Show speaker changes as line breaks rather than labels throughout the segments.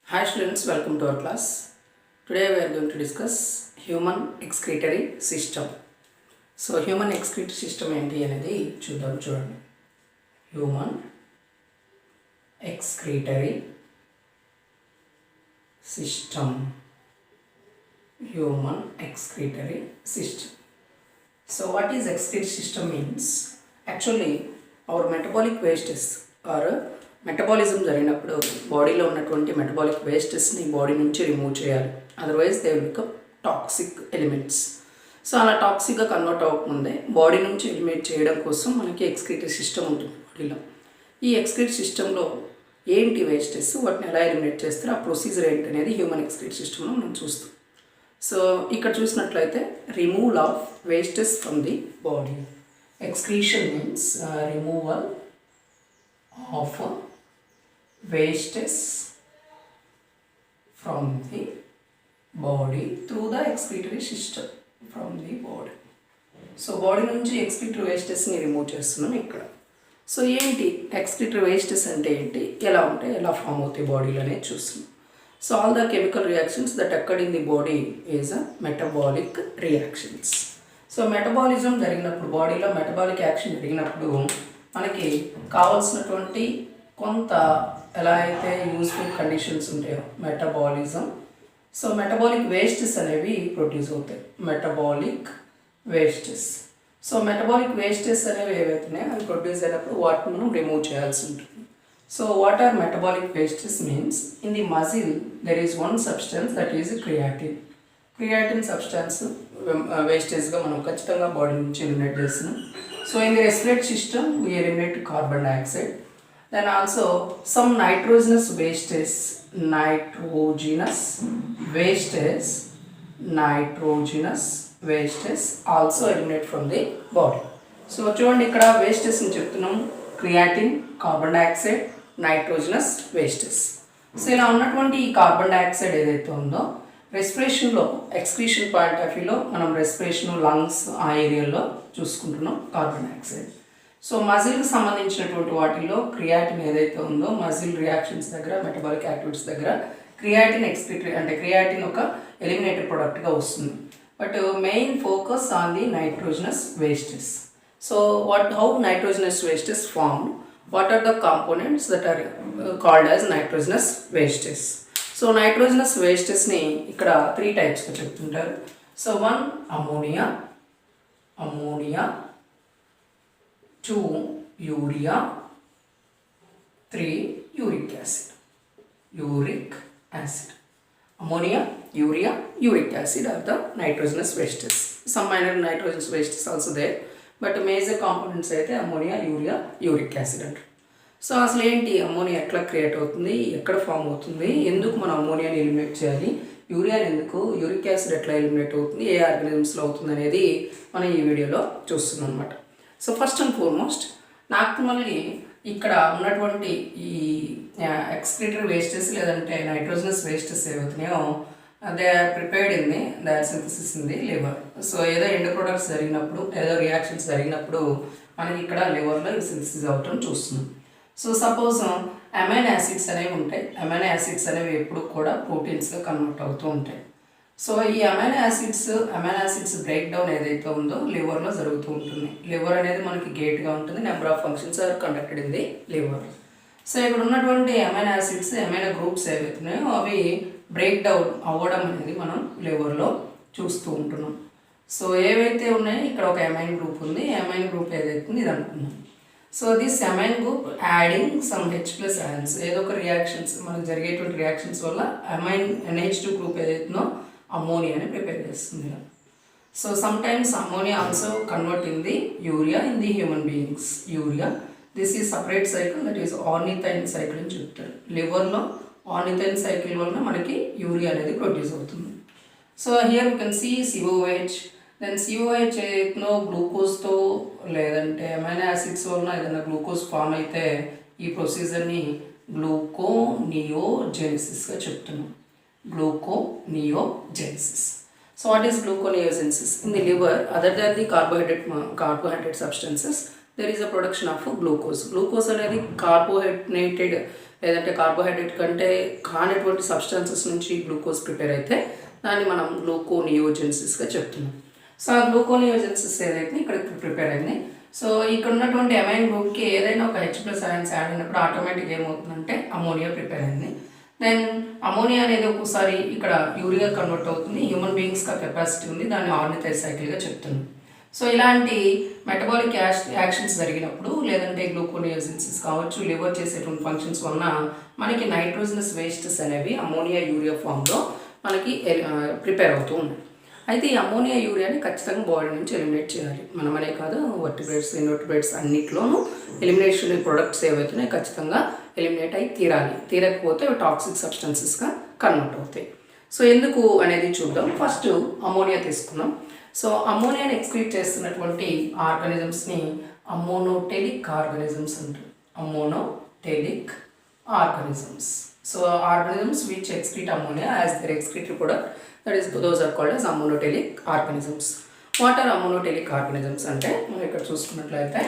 Hi students, welcome to our class. Today we are going to discuss human excretory system. So human excretory system ఏంటి అనేది చూడండి. Human excretory system. Human excretory system. So what is excretory system means? Actually our metabolic wastes are metabolism జరిగినప్పుడు బాడీలో ఉన్నటువంటి metabolic వేస్టెస్ని body నుంచి remove చేయాలి, otherwise they will become toxic elements. So అలా టాక్సిక్గా convert అవ్వకముందే బాడీ నుంచి ఎలిమినేట్ చేయడం కోసం మనకి ఎక్స్క్రీటరీ సిస్టమ్ ఉంటుంది బాడీలో. ఈ ఎక్స్క్రీటరీ సిస్టంలో ఏంటి వేస్టెస్, వాటిని ఎలా ఎలిమినేట్ చేస్తారో ఆ ప్రొసీజర్ ఏంటి అనేది హ్యూమన్ ఎక్స్క్రీటరీ సిస్టంలో మనం చూస్తాం. సో ఇక్కడ చూసినట్లయితే removal of wastes from the body. Excretion means removal of wastes from the body through the excretory system from the body. So body నుంచి ఎక్స్క్రీటరీ వేస్టెస్ని రిమూవ్ చేస్తున్నాం ఇక్కడ. సో ఏంటి ఎక్స్క్రీటరీ వేస్టెస్ అంటే ఏంటి, ఎలా ఉంటాయి, ఎలా ఫామ్ అవుతాయి బాడీలో అనేది చూస్తున్నాం. So all the chemical reactions that occurred in the body is a metabolic reactions. So metabolism జరిగినప్పుడు బాడీలో మెటబాలిక్ యాక్షన్ జరిగినప్పుడు మనకి కావాల్సినటువంటి కొంత ఎలా అయితే యూస్ఫుల్ కండిషన్స్ ఉంటాయో మెటబాలిజం, సో మెటబాలిక్ వేస్టెస్ అనేవి ప్రొడ్యూస్ అవుతాయి. Metabolic wastes. So metabolic wastes అనేవి ఏవైతున్నాయో అవి ప్రొడ్యూస్ అయినప్పుడు వాటిని మనం రిమూవ్ చేయాల్సి ఉంటుంది. So what are metabolic wastes means in the muscle there is one substance that is creatine. Creatine substance వేస్టేజ్గా మనం ఖచ్చితంగా బాడీ నుంచి ఎలిమినేట్ చేస్తున్నాం. So in the respiratory system we eliminate carbon dioxide. Then also some nitrogenous wastes, nitrogenous wastes also eliminate from the body. So చూడండి ఇక్కడ wastes ని చెప్తున్నాం, creatine, carbon dioxide, nitrogenous wastes. So ఇలా ఉన్నటువంటి ఈ carbon dioxide ఏదైతే ఉందో రెస్పిరేషన్లో excretion point of వ్యూలో మనం రెస్పిరేషన్, లంగ్స్ ఆ ఏరియాలో చూసుకుంటున్నాం కార్బన్ డైఆక్సైడ్. సో మజిల్కి సంబంధించినటువంటి వాటిల్లో క్రియాటిన్ ఏదైతే ఉందో మజిల్ రియాక్షన్స్ దగ్గర, మెటబాలిక్ యాక్టివిటీస్ దగ్గర క్రియాటిన్ ఎక్స్క్రీటరీ అంటే క్రియాటిన్ ఒక ఎలిమినేటెడ్ ప్రోడక్ట్గా వస్తుంది. But main focus on the nitrogenous wastes. So how nitrogenous wastes form, what are the components that are called as nitrogenous wastes. So nitrogenous వేస్టెస్ని ఇక్కడ 3 టైప్స్గా చెప్తుంటారు. So 1 ammonia, 2 urea, 3 uric acid. Ammonia, urea, uric acid are the nitrogenous wastes. Some minor nitrogenous wastes also there, but major components అయితే ammonia, urea, uric acid అంటారు. So అసలు ఏంటి ammonia ఎట్లా create అవుతుంది, ఎక్కడ ఫామ్ అవుతుంది, ఎందుకు మనం అమోనియాని ఎలిమినేట్ చేయాలి, యూరియాని ఎందుకు, యూరిక్ యాసిడ్ ఎట్లా ఎలిమినేట్ అవుతుంది, ఏ ఆర్గానిజమ్స్లో అవుతుంది అనేది మనం ఈ వీడియోలో చూస్తున్నాం అన్నమాట. So first and foremost normally ఇక్కడ ఉన్నటువంటి ఈ ఎక్స్క్రీటరీ వేస్టెస్ లేదంటే నైట్రోజనస్ వేస్టెస్ ఏవైతున్నాయో they are prepared in the డయాసింథసిస్ ఇన్ ది లివర్. సో ఏదో ఎండ్ ప్రొడక్ట్స్ జరిగినప్పుడు, ఏదో రియాక్షన్స్ జరిగినప్పుడు మనకి ఇక్కడ లివర్లో ఇవి సింథసిస్ అవటం చూస్తున్నాం. సో సపోజ్ అమైనో యాసిడ్స్ అనేవి ఉంటాయి. అమైనో యాసిడ్స్ అనేవి ఎప్పుడు కూడా ప్రోటీన్స్గా కన్వర్ట్ అవుతూ ఉంటాయి. సో ఈ అమైనో యాసిడ్స్ బ్రేక్ డౌన్ ఏదైతే ఉందో లివర్లో జరుగుతూ ఉంటుంది. లివర్ అనేది మనకి గేట్గా ఉంటుంది, number of functions are conducted in the liver. So ఇక్కడ ఉన్నటువంటి అమైనో యాసిడ్స్, అమైనో గ్రూప్స్ ఏవైతున్నాయో అవి బ్రేక్ డౌన్ అవ్వడం అనేది మనం లివర్లో చూస్తూ ఉంటున్నాం. సో ఏవైతే ఉన్నాయో ఇక్కడ ఒక అమైన్ గ్రూప్ ఉంది, అమైన్ గ్రూప్ ఏదైతే ఉంది ఇది అనుకున్నాం. So this amine group adding some H+ ఐన్స్, ఏదో ఒక రియాక్షన్స్ మనకు జరిగేటువంటి రియాక్షన్స్ వల్ల అమైన్ NH2 గ్రూప్ ఏదైతుందో అమోనియాని ప్రిపేర్ చేస్తుంది. So some times ammonia also convert in the urea in the human beings. Urea this is separate cycle, that is ornithine cycle అని చెప్తారు. లివర్లో ornithine cycle వలన మనకి యూరియా అనేది ప్రొడ్యూస్ అవుతుంది. So here you can see COH. Then COH ఏదో గ్లూకోజ్తో లేదంటే amino acids వలన ఏదైనా గ్లూకోజ్ ఫామ్ అయితే ఈ ప్రొసీజర్ని గ్లూకోనియోజెనిసిస్గా చెప్తున్నాం. Gluconeogenesis. So what is gluconeogenesis? In the liver, other than the carbohydrate substances, there is a production of glucose. Glucose అనేది carbohydrated లేదంటే carbohydrate కంటే కానటువంటి సబ్స్టాన్సెస్ నుంచి గ్లూకోజ్ ప్రిపేర్ అయితే దాన్ని మనం గ్లూకోనియోజెన్సిస్గా చెప్తున్నాం. సో ఆ గ్లూకోనియోజెన్సిస్ ఏదైతే ఇక్కడ ప్రిపేర్ అయింది. సో ఇక్కడ ఉన్నటువంటి అమైన్ గ్రూప్కి ఏదైనా ఒక H+ అయాన్స్ యాడ్ అయినప్పుడు ఆటోమేటిక్గా ఏమవుతుందంటే అమోనియా ప్రిపేర్ అయింది. దెన్ అమోనియా అనేది ఒక్కోసారి ఇక్కడ యూరియా కన్వర్ట్ అవుతుంది. హ్యూమన్ బీయింగ్స్గా కెపాసిటీ ఉంది, దాన్ని ఆర్నిథైల్ సైకిల్గా చెప్తున్నాం. సో ఇలాంటి మెటబాలిక్ యాక్షన్స్ జరిగినప్పుడు లేదంటే గ్లూకోనియోజెన్సిస్ కావచ్చు, లివర్ చేసేటువంటి ఫంక్షన్స్ వలన మనకి నైట్రోజనస్ వేస్టెస్ అనేవి అమోనియా యూరియా ఫామ్లో మనకి ప్రిపేర్ అవుతూ ఉన్నాయి. అయితే ఈ అమోనియా యూరియాని ఖచ్చితంగా బాడీ నుంచి ఎలిమినేట్ చేయాలి. మనమనే కాదు, వర్టిబ్రేట్స్, ఇన్వర్టిబ్రేట్స్ అన్నిట్లోనూ ఎలిమినేషన్ ప్రొడక్ట్స్ ఏవైతున్నాయో ఖచ్చితంగా ఎలిమినేట్ అయి తీరాలి. తీరకపోతే టాక్సిక్ సబ్స్టెన్సెస్గా కన్వర్ట్ అవుతాయి. సో ఎందుకు అనేది చూద్దాం. ఫస్ట్ అమోనియా తీసుకుందాం. సో అమోనియాని ఎక్స్క్రీట్ చేస్తున్నటువంటి ఆర్గానిజమ్స్ని అమోనోటెలిక్ ఆర్గానిజమ్స్ అంటారు. Ammonotelic organisms. So organisms which excrete ammonia as their excretory product, that is those are called as ammoniotelic organisms. What are ammoniotelic organisms అంటే మనం ఇక్కడ చూసుకున్నట్లయితే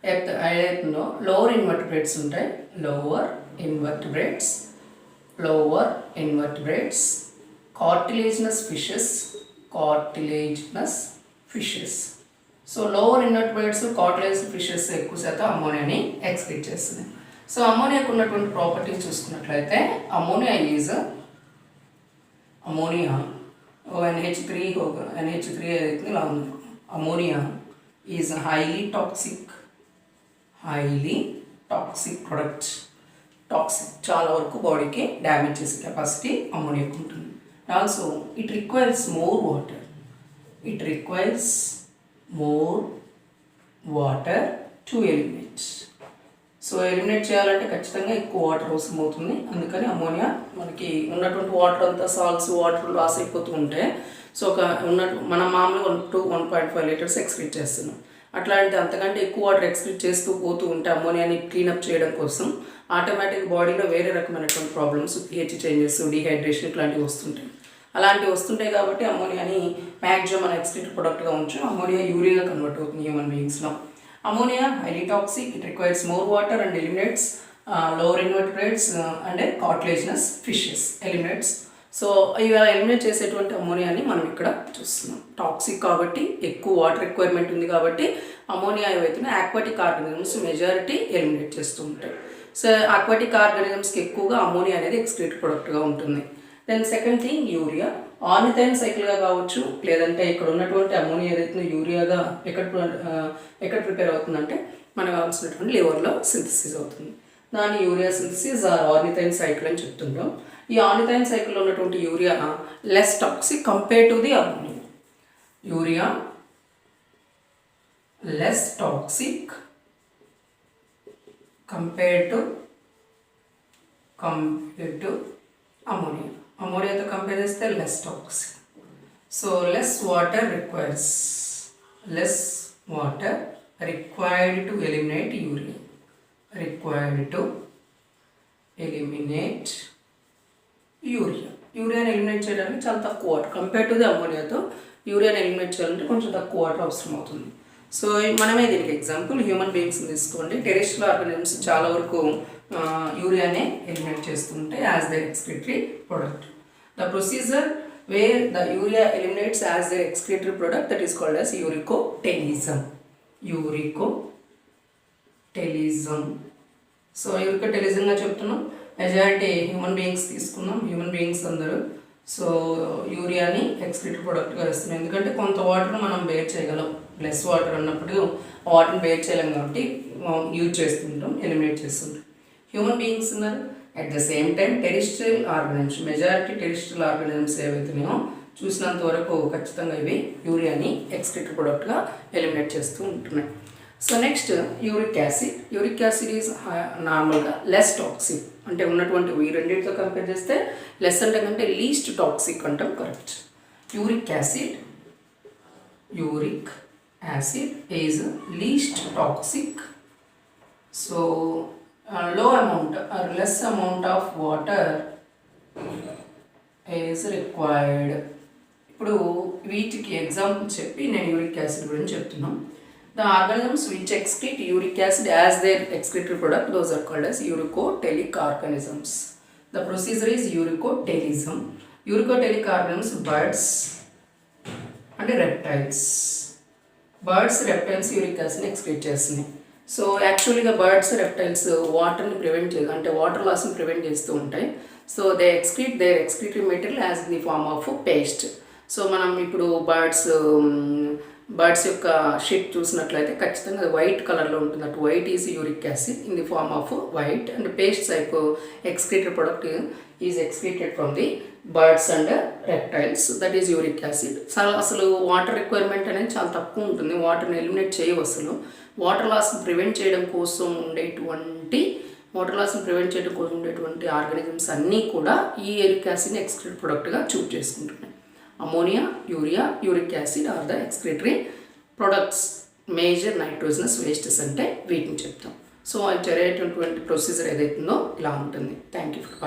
ఏదైతుందో లోవర్ ఇన్వర్టిబ్రేట్స్ ఉంటాయి. Lower invertebrates cartilaginous fishes. So lower invertebrates cartilaginous fishes ఎక్కువ శాతం అమోనియాని excrete చేస్తుంది. So అమోనియాకు ఉన్నటువంటి ప్రాపర్టీస్ చూసుకున్నట్లయితే అమోనియా NH3 ఏదైతే ఇలా ఉంది. Ammonia is highly toxic product. Toxic, చాలా వరకు బాడీకి డ్యామేజ్ చేసే కెపాసిటీ అమోనియాకు ఉంటుంది. Also it requires more water to eliminate. So eliminate చేయాలంటే ఖచ్చితంగా ఎక్కువ వాటర్ అవసరం అవుతుంది. అందుకని అమోనియా మనకి ఉన్నటువంటి వాటర్ అంతా సాల్ట్స్ వాటర్ లాస్ అయిపోతూ ఉంటే సో మనం మామూలుగా 1 to 1.5 లీటర్స్ ఎక్స్క్రీట్ చేస్తున్నాం. అట్లాంటి అంతకంటే ఎక్కువ వాటర్ ఎక్స్క్రీట్ చేస్తూ పోతూ ఉంటే అమోనియాని క్లీనప్ చేయడం కోసం ఆటోమేటిక్ బాడీలో వేరే రకమైనటువంటి ప్రాబ్లమ్స్, pH చేంజెస్, డీహైడ్రేషన్ ఇట్లాంటివి వస్తుంటాయి. అలాంటివి వస్తుంటాయి కాబట్టి అమోనియాని మ్యాక్సిమం మన ఎక్స్క్రీట్ ప్రొడక్ట్గా ఉంచి అమోనియా యూరియాగా కన్వర్ట్ అవుతుంది human బీయింగ్స్లో. Ammonia highly toxic. It requires more water and eliminates lower invertebrates and cartilaginous fishes. Eliminates. So ఇవి ఎలిమినేట్ చేసేటువంటి అమోనియాని మనం ఇక్కడ చూస్తున్నాం. టాక్సిక్ కాబట్టి ఎక్కువ వాటర్ రిక్వైర్మెంట్ ఉంది కాబట్టి అమోనియా ఏవైతే ఆక్వాటిక్ ఆర్గానిజమ్స్ మెజారిటీ ఎలిమినేట్ చేస్తూ ఉంటాయి. సో ఆక్వాటిక్ ఆర్గానిజమ్స్కి ఎక్కువగా అమోనియా అనేది ఎక్స్క్రీట్ ప్రొడక్ట్గా ఉంటుంది. Then second thing urea. Ornithine సైకిల్గా కావచ్చు, లేదంటే ఇక్కడ ఉన్నటువంటి అమోనియా ఏదైతే యూరియాగా ఎక్కడ ప్రిపేర్ అవుతుందంటే మనకు కావాల్సినటువంటి లివర్లో సింథసిస్ అవుతుంది. దాన్ని urea synthesis or ornithine cycle అని చెప్తుంటాం. ఈ ఆర్నిథైన్ సైకిల్లో ఉన్నటువంటి urea less toxic compare to the ammonia. Urea less toxic compare to ammonia. అమోనియాతో కంపేర్ చేస్తే less toxic. So less water required to eliminate urea. యూరియాని ఎలిమినేట్ చేయడానికి చాలా తక్కువ వాటర్ కంపేర్ టు ది అమోనియాతో యూరియాని ఎలిమినేట్ చేయాలంటే కొంచెం తక్కువ వాటర్ అవసరం అవుతుంది. సో మనమే దీనికి ఎగ్జాంపుల్ హ్యూమన్ బీయింగ్స్ని తీసుకోండి. టెరెస్ట్రియల్ ఆర్గానిజమ్స్ చాలా వరకు యూరియానే ఎలిమినేట్ చేస్తుంటే as the excretory product. The procedure where the urea eliminates as the excretory product that is called as uricotelism. So యూరికోటెలిజంగా చెప్తున్నాం. మెజారిటీ హ్యూమన్ బీయింగ్స్ తీసుకున్నాం. హ్యూమన్ బీయింగ్స్ అందరూ సో యూరియాని ఎక్స్క్రీటరీ ప్రొడక్ట్గా వేస్తున్నాం. ఎందుకంటే కొంత వాటర్ మనం బేర్ చేయగలం. లెస్ వాటర్ అన్నప్పుడు వాటర్ని బేర్ చేయలేం కాబట్టి యూజ్ చేస్తుంటాం, ఎలిమినేట్ చేస్తుంటాం. హ్యూమన్ బీయింగ్స్ ఉన్నారు. At the same time terrestrial organisms, majority terrestrial organisms ఏవైతున్నాయో చూసినంత వరకు ఖచ్చితంగా ఇవి యూరియాని ఎక్స్క్రీటరీ ప్రొడక్ట్గా ఎలిమినేట్ చేస్తూ ఉంటున్నాయి. So next uric acid is నార్మల్గా లెస్ టాక్సిక్. అంటే ఉన్నటువంటి ఈ రెండింటితో కంపేర్ చేస్తే లెస్ అంటే కంటే లీస్ట్ టాక్సిక్ అంటాం, correct. Uric acid is least toxic. So low amount or less amount of water is required. ఇప్పుడు వీటికి ఎగ్జాంపుల్ చెప్పి నేను యూరిక్ యాసిడ్ గురించి చెప్తున్నాను. The organisms which excrete uric acid as their excretory product, those are called as Eurocotillic organisms. The procedure is Eurocotillism. Eurocotillic organisms, birds and reptiles. Birds, reptiles uric acid excrete చేస్తున్నాయి. So యాక్చువల్గా birds reptiles వాటర్ని prevent అంటే water లాస్ని prevent చేస్తూ ఉంటాయి. So they excrete their excretory material as the form of paste. So మనం ఇప్పుడు birds యొక్క షిట్ చూసినట్లయితే ఖచ్చితంగా అది వైట్ కలర్లో ఉంటుంది. అటు white is uric acid in the form of white and paste type excreted product is excreted from the birds and reptiles, that is uric acid. అసలు వాటర్ రిక్వైర్మెంట్ అనేది చాలా తక్కువ ఉంటుంది. వాటర్ని ఎలిమినేట్ చేయవు. అసలు వాటర్ లాస్ని ప్రివెంట్ చేయడం కోసం ఉండేటువంటి ఆర్గానిజమ్స్ అన్నీ కూడా ఈ యూరిక్ యాసిడ్ని ఎక్స్క్రీటెడ్ ప్రొడక్ట్గా చూస్ చేసుకుంటున్నాయి. Ammonia, urea, uric acid or the excretory products. Major nitrogenous wastes అంటే వీటిని చెప్తాం. సో అది జరిగేటటువంటి ప్రొసీజర్ ఏదైతుందో ఇలా ఉంటుంది. Thank you for